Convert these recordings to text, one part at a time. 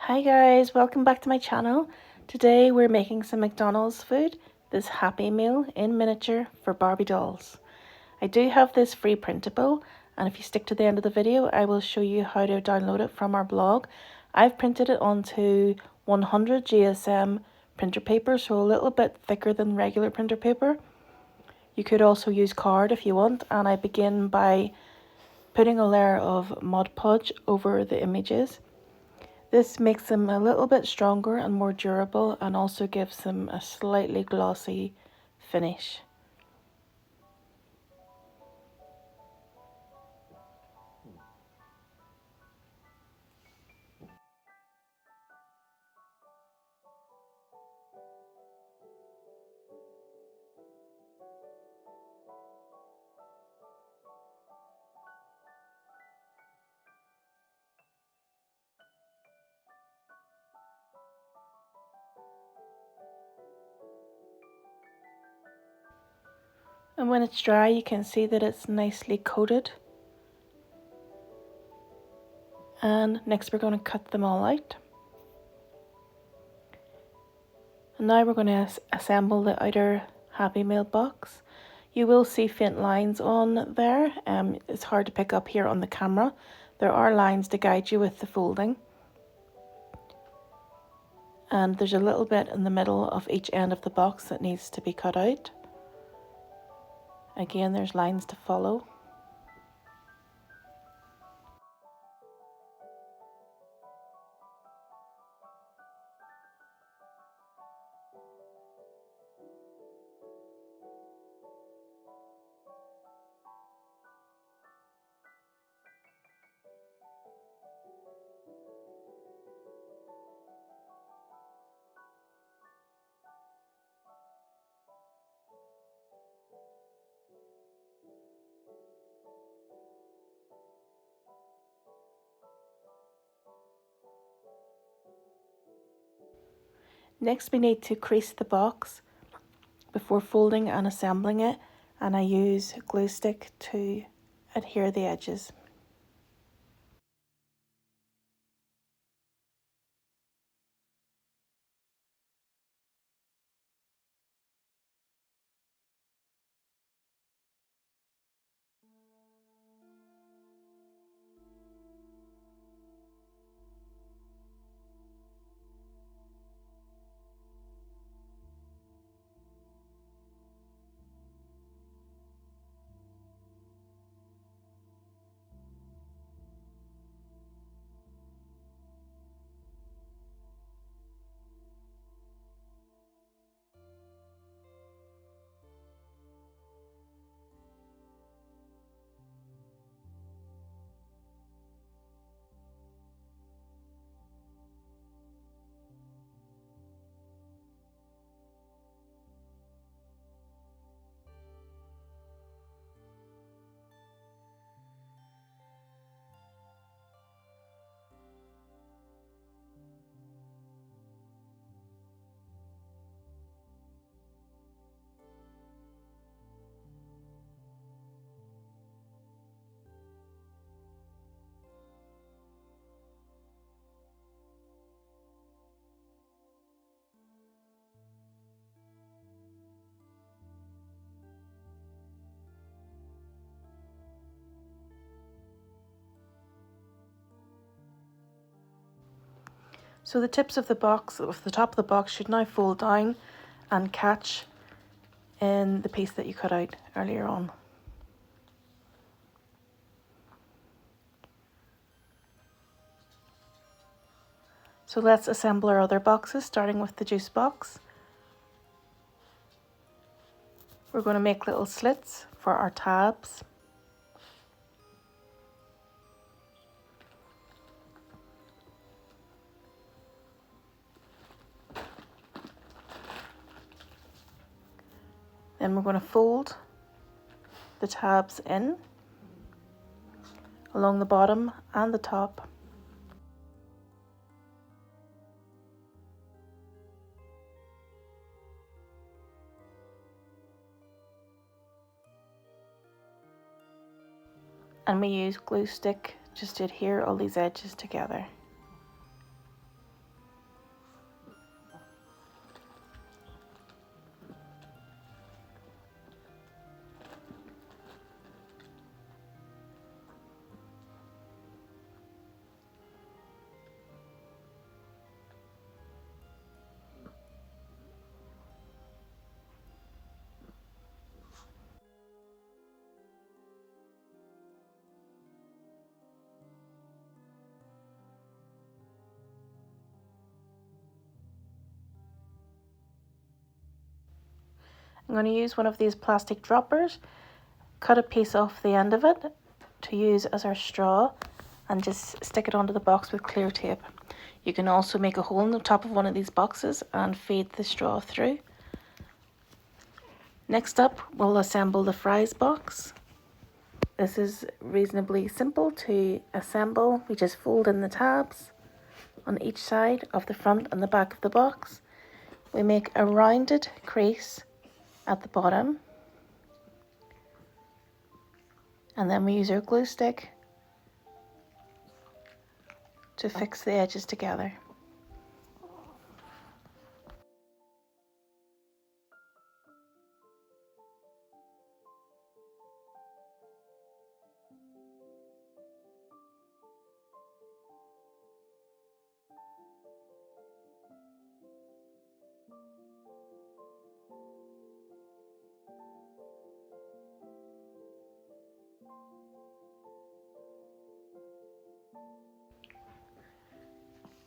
Hi guys, welcome back to my channel. Today we're making some McDonald's food, this Happy Meal in miniature for Barbie dolls. I do have this free printable, and if you stick to the end of the video I will show you how to download it from our blog. I've printed it onto 100 GSM printer paper, so a little bit thicker than regular printer paper. You could also use card if you want, and I begin by putting a layer of Mod Podge over the images. This makes them a little bit stronger and more durable, and also gives them a slightly glossy finish. And when it's dry, you can see that it's nicely coated. And next we're going to cut them all out. And now we're going to assemble the outer Happy Meal box. You will see faint lines on there. It's hard to pick up here on the camera. There are lines to guide you with the folding. And there's a little bit in the middle of each end of the box that needs to be cut out. Again, there's lines to follow. Next we need to crease the box before folding and assembling it, and I use glue stick to adhere the edges. So the tips of the box, of the top of the box, should now fold down and catch in the piece that you cut out earlier on. So let's assemble our other boxes, starting with the juice box. We're going to make little slits for our tabs. Then we're going to fold the tabs in along the bottom and the top. And we use glue stick just to adhere all these edges together. I'm going to use one of these plastic droppers, cut a piece off the end of it to use as our straw, and just stick it onto the box with clear tape. You can also make a hole in the top of one of these boxes and feed the straw through. Next up, we'll assemble the fries box. This is reasonably simple to assemble. We just fold in the tabs on each side of the front and the back of the box. We make a rounded crease at the bottom, and then we use our glue stick to fix the edges together.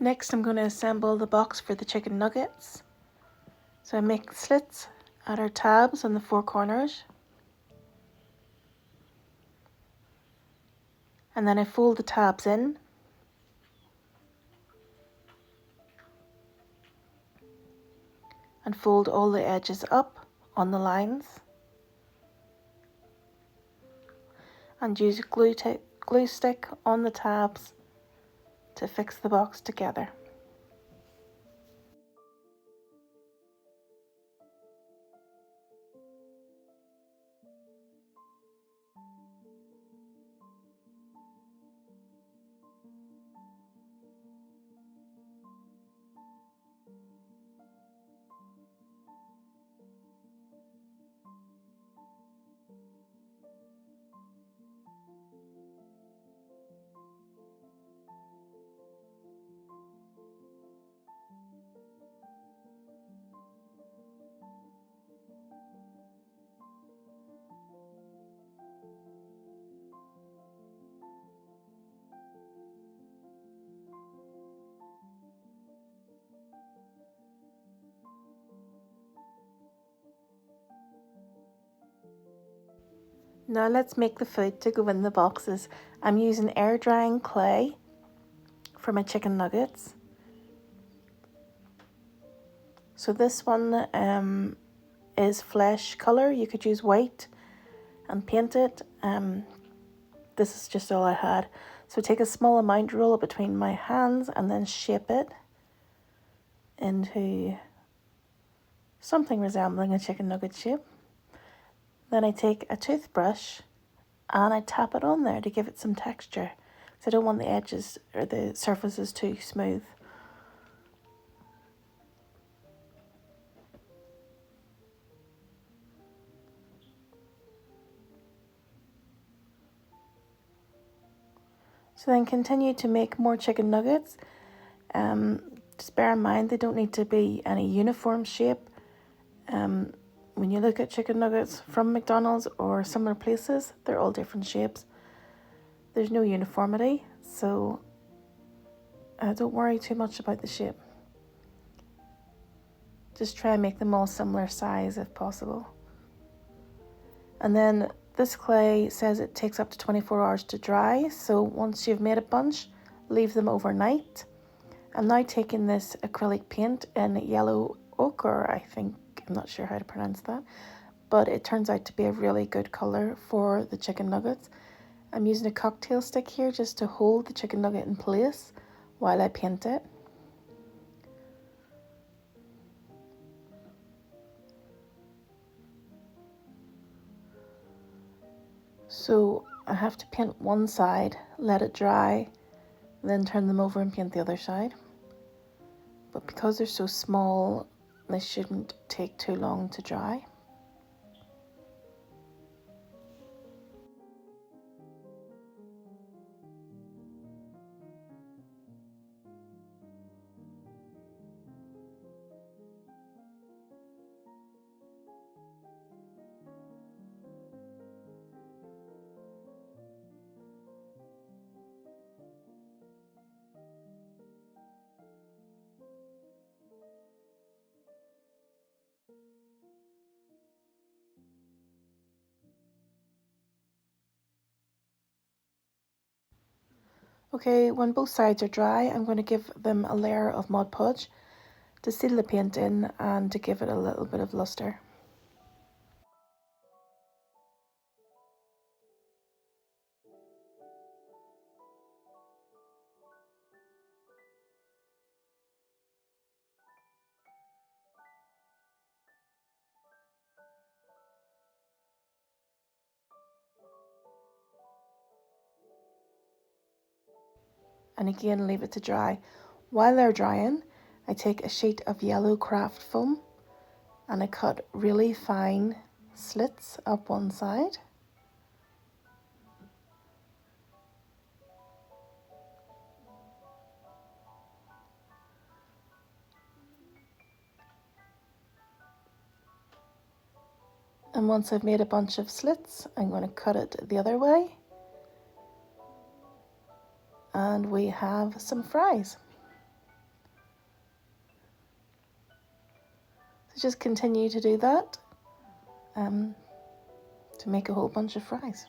Next, I'm going to assemble the box for the chicken nuggets. So I make slits at our tabs on the four corners, and then I fold the tabs in, and fold all the edges up on the lines, and use a glue stick on the tabs to fix the box together. Now let's make the food to go in the boxes. I'm using air drying clay for my chicken nuggets. So this one is flesh colour. You could use white and paint it. This is just all I had. So take a small amount, roll it between my hands, and then shape it into something resembling a chicken nugget shape. Then I take a toothbrush and I tap it on there to give it some texture. So I don't want the edges or the surfaces too smooth. So then continue to make more chicken nuggets. Just bear in mind they don't need to be any uniform shape. When you look at chicken nuggets from McDonald's or similar places, they're all different shapes. There's no uniformity, so don't worry too much about the shape. Just try and make them all similar size if possible. And then this clay says it takes up to 24 hours to dry, so once you've made a bunch, leave them overnight. I'm now taking this acrylic paint in yellow ochre, I'm not sure how to pronounce that, but it turns out to be a really good colour for the chicken nuggets. I'm using a cocktail stick here just to hold the chicken nugget in place while I paint it. So I have to paint one side, let it dry, then turn them over and paint the other side. But because they're so small, they shouldn't take too long to dry. Okay, when both sides are dry, I'm going to give them a layer of Mod Podge to seal the paint in and to give it a little bit of luster. And again leave it to dry. While they're drying, I take a sheet of yellow craft foam and I cut really fine slits up one side. And once I've made a bunch of slits, I'm going to cut it the other way. And we have some fries. So just continue to do that to make a whole bunch of fries.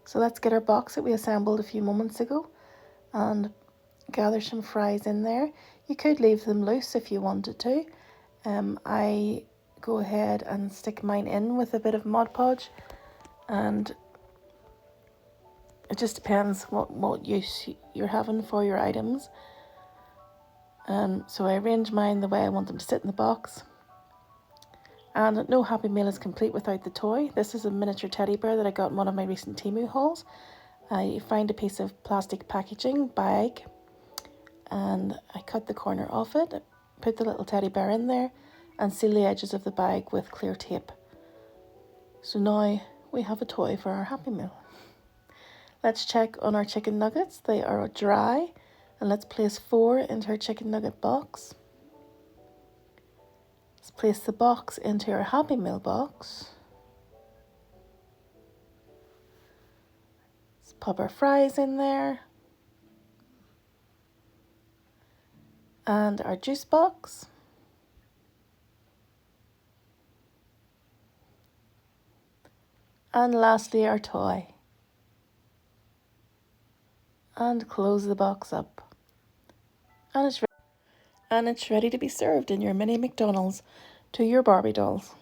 So let's get our box that we assembled a few moments ago and gather some fries in there. You could leave them loose if you wanted to. I go ahead and stick mine in with a bit of Mod Podge, and it just depends what use you're having for your items. So I arrange mine the way I want them to sit in the box. And no Happy Meal is complete without the toy. This is a miniature teddy bear that I got in one of my recent Temu hauls. I find a piece of plastic packaging bag and I cut the corner off it, put the little teddy bear in there and seal the edges of the bag with clear tape. So now we have a toy for our Happy Meal. Let's check on our chicken nuggets. They are dry, and let's place 4 into our chicken nugget box. Let's place the box into our Happy Meal box. Let's pop our fries in there. And our juice box. And lastly, our toy. And close the box up. And it's ready to be served in your mini McDonald's to your Barbie dolls.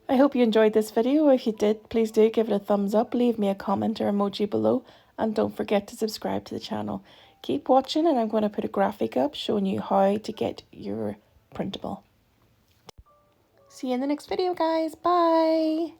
I hope you enjoyed this video. If you did, please do give it a thumbs up, leave me a comment or emoji below, and don't forget to subscribe to the channel. Keep watching, and I'm going to put a graphic up showing you how to get your printable. See you in the next video, guys. Bye!